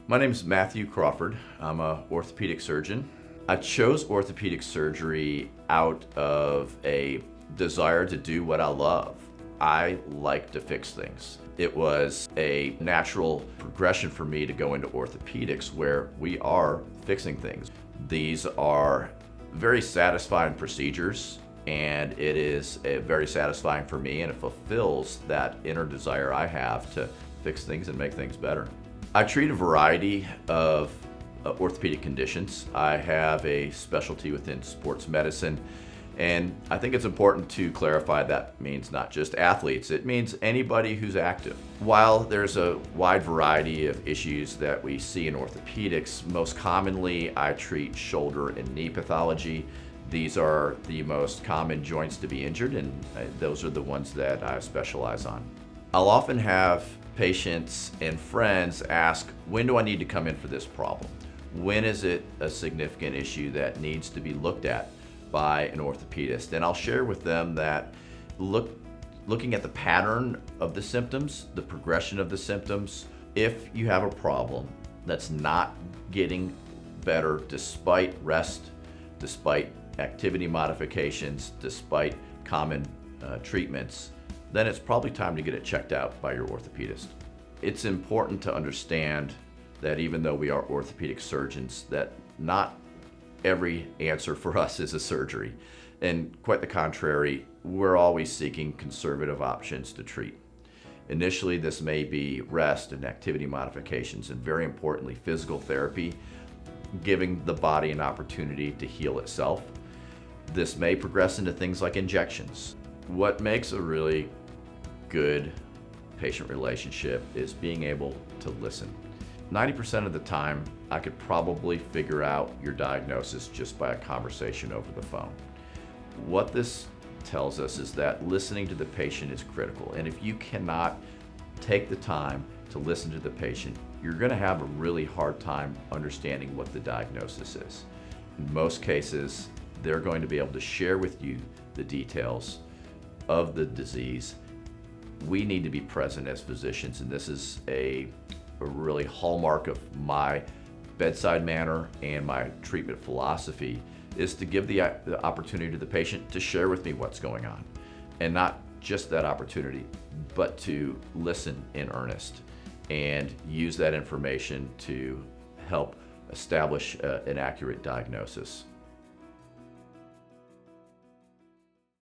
My name is Matthew Crawford. I'm an orthopedic surgeon. I chose orthopedic surgery out of a desire to do what I love. I like to fix things. It was a natural progression for me to go into orthopedics where we are fixing things. These are very satisfying procedures, and it is very satisfying for me, and it fulfills that inner desire I have to fix things and make things better. I treat a variety of orthopedic conditions. I have a specialty within sports medicine, and I think it's important to clarify that means not just athletes, it means anybody who's active. While there's a wide variety of issues that we see in orthopedics, most commonly I treat shoulder and knee pathology. These are the most common joints to be injured, and those are the ones that I specialize on. I'll often have patients and friends ask, when do I need to come in for this problem? When is it a significant issue that needs to be looked at by an orthopedist? And I'll share with them that looking at the pattern of the symptoms, the progression of the symptoms, if you have a problem that's not getting better despite rest, despite activity modifications, despite common treatments, then it's probably time to get it checked out by your orthopedist. It's important to understand that even though we are orthopedic surgeons, that not every answer for us is a surgery. And quite the contrary, we're always seeking conservative options to treat. Initially, this may be rest and activity modifications, and very importantly, physical therapy, giving the body an opportunity to heal itself. This may progress into things like injections. What makes a really good patient relationship is being able to listen. 90% of the time, I could probably figure out your diagnosis just by a conversation over the phone. What this tells us is that listening to the patient is critical, and if you cannot take the time to listen to the patient, you're going to have a really hard time understanding what the diagnosis is. In most cases, they're going to be able to share with you the details of the disease. We need to be present as physicians, and this is a really hallmark of my bedside manner and my treatment philosophy, is to give the opportunity to the patient to share with me what's going on. And not just that opportunity, but to listen in earnest and use that information to help establish an accurate diagnosis.